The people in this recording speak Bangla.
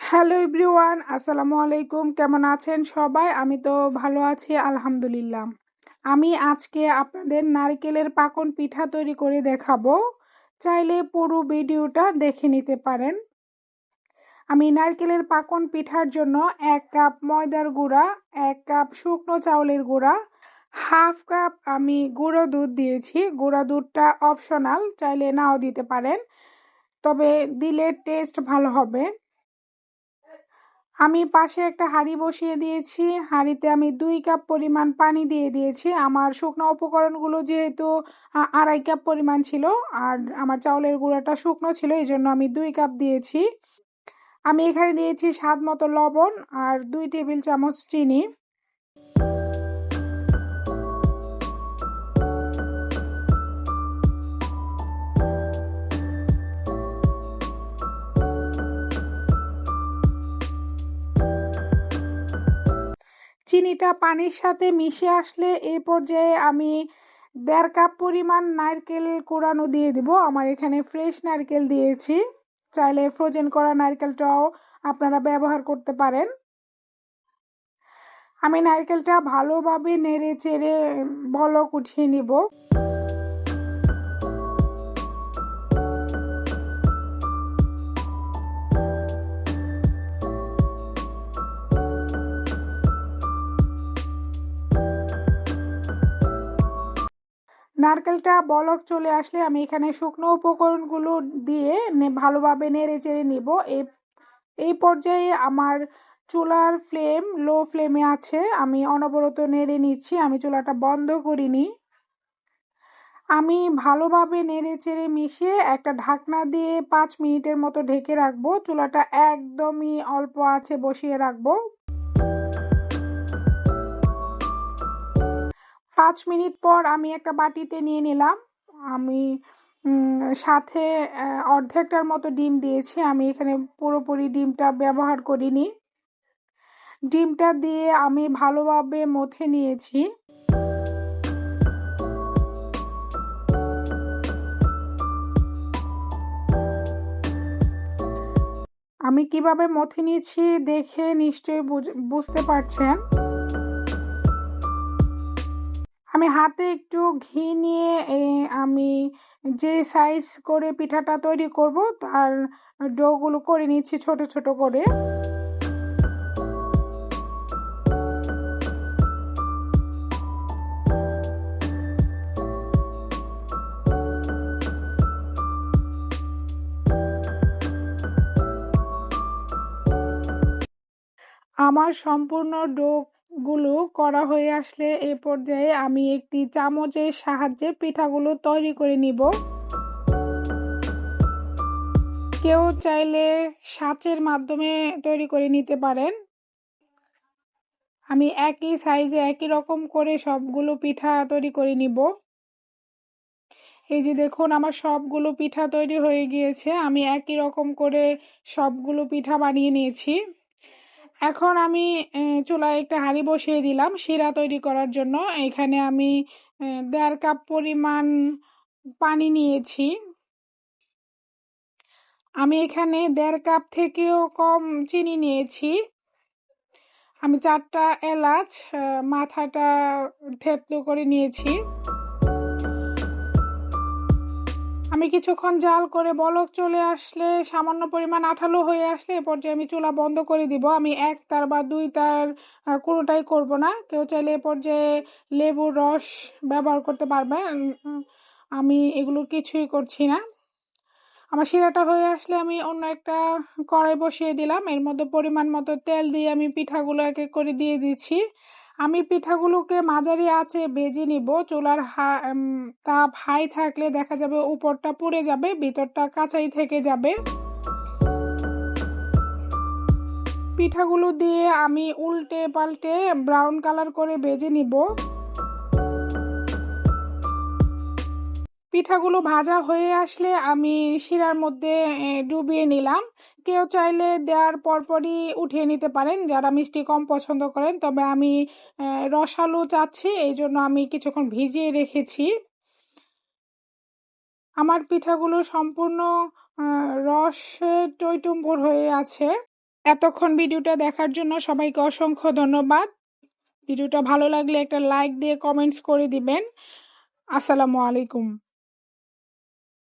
হ্যালো এভরিওয়ান, আসসালামু আলাইকুম। কেমন আছেন সবাই? আমি তো ভালো আছি আলহামদুলিল্লাহ। আমি আজকে আপনাদের নারকেলের পাকন পিঠা তৈরি করে দেখাবো। চাইলে পুরো ভিডিওটা দেখে নিতে পারেন। আমি নারকেলের পাকন পিঠার জন্য 1 কাপ ময়দার গুঁড়া, 1 কাপ শুকনো চাউলের গুঁড়া, হাফ কাপ আমি গুঁড়ো দুধ দিয়েছি। গুঁড়া দুধটা অপশনাল, চাইলে নাও দিতে পারেন, তবে দিলে টেস্ট ভালো হবে। আমি পাশে একটা হাঁড়ি বসিয়ে দিয়েছি। হাঁড়িতে আমি 2 কাপ পরিমাণ পানি দিয়ে দিয়েছি। আমার শুকনো উপকরণগুলো যেহেতু 2.5 কাপ পরিমাণ ছিল, আর আমার চাউলের গুঁড়াটা শুকনো ছিল, এই জন্য আমি 2 কাপ দিয়েছি। আমি এখানে দিয়েছি স্বাদ মতো লবণ আর 2 টেবিল চামচ চিনি। চিনিটা পানির সাথে মিশে আসলে এই পর্যায়ে আমি 1.5 কাপ পরিমাণ নারকেল কোড়ানো দিয়ে দিব। আমার এখানে ফ্রেশ নারকেল দিয়েছি, চাইলে ফ্রোজেন করা নারকেলটাও আপনারা ব্যবহার করতে পারেন। আমি নারকেলটা ভালোভাবে নেড়ে চেড়ে বলক উঠিয়ে নিব। নারকেলটা বলক চলে আসলে আমি এখানে শুকনো উপকরণগুলো দিয়ে ভালোভাবে নেড়ে চেড়ে নিব। এই পর্যায়ে আমার চুলার ফ্লেম লো ফ্লেমে আছে। আমি অনবরত নেড়ে নিচ্ছি, আমি চুলাটা বন্ধ করিনি। আমি ভালোভাবে নেড়ে চেড়ে মিশিয়ে একটা ঢাকনা দিয়ে 5 মিনিটের মতো ঢেকে রাখবো। চুলাটা একদমই অল্প আঁচে বসিয়ে রাখবো। 5 মিনিট পর আমি একটা বাটিতে নিয়ে নিলাম। আমি সাথে অর্ধেকটার মতো ডিম দিয়েছি। আমি এখানে পুরোপুরি ডিমটা ব্যবহার করিনি। ডিমটা দিয়ে আমি ভালোভাবে মথে নিয়েছি। আমি কিভাবে মথে নিয়েছি দেখে নিশ্চয়ই বুঝতে পারছেন। আমি হাতে একটু ঘি নিয়ে আমি যে সাইজ করে পিঠাটা তৈরি করব তার ডোগুলো করে নিচ্ছি ছোট ছোট করে। আমার সম্পূর্ণ ডোগুলো করা হয়ে আসলে এ পর্যায়ে আমি একটি চামচের সাহায্যে পিঠাগুলো তৈরি করে নিব। কেউ চাইলে সাঁচের মাধ্যমে তৈরি করে নিতে পারেন। আমি একই সাইজে একই রকম করে সবগুলো পিঠা তৈরি করে নিব। এই যে দেখুন, আমার সবগুলো পিঠা তৈরি হয়ে গিয়েছে। আমি একই রকম করে সবগুলো পিঠা বানিয়ে নিয়েছি। এখন আমি চুলায় একটা হাঁড়ি বসিয়ে দিলাম শিরা তৈরি করার জন্য। এখানে আমি 1.5 কাপ পরিমাণ পানি নিয়েছি। আমি এখানে 1.5 কাপ থেকেও কম চিনি নিয়েছি। আমি 4টা এলাচ মাথাটা থেতলো করে নিয়েছি। আমি কিছুক্ষণ জাল করে বলক চলে আসলে, সামান্য পরিমাণ আঠালো হয়ে আসলে এ পর্যায়ে আমি চুলা বন্ধ করে দিব। আমি 1 তার বা 2 তার কোনোটাই করব না। কেউ চাইলে এ পর্যায়ে লেবুর রস ব্যবহার করতে পারবেন। আমি এগুলো কিছুই করছি না। আমার শিরাটা হয়ে আসলে আমি অন্য একটা কড়াই বসিয়ে দিলাম। এর মধ্যে পরিমাণ মতো তেল দিয়ে আমি পিঠাগুলো এক এক করে দিয়ে দিচ্ছি। আমি পিঠাগুলোকে মাঝারি আঁচে ভেজে নিব। চুলার তাপ হাই থাকলে দেখা যাবে উপরটা পুড়ে যাবে, ভিতরটা কাঁচাই থেকে যাবে। পিঠাগুলো দিয়ে আমি উল্টে পাল্টে ব্রাউন কালার করে ভেজে নিব। পিঠাগুলো ভাজা হয়ে আসলে আমি শিরার মধ্যে ডুবিয়ে নিলাম। কেউ চাইলে দেওয়ার পরপরই উঠিয়ে নিতে পারেন যারা মিষ্টি কম পছন্দ করেন, তবে আমি রসালো চাচ্ছি, এই জন্য আমি কিছুক্ষণ ভিজিয়ে রেখেছি। আমার পিঠাগুলো সম্পূর্ণ রস টইটুম্বুর হয়ে আছে। এতক্ষণ ভিডিওটা দেখার জন্য সবাইকে অসংখ্য ধন্যবাদ। ভিডিওটা ভালো লাগলে একটা লাইক দিয়ে কমেন্টস করে দিবেন। আসসালামু আলাইকুম।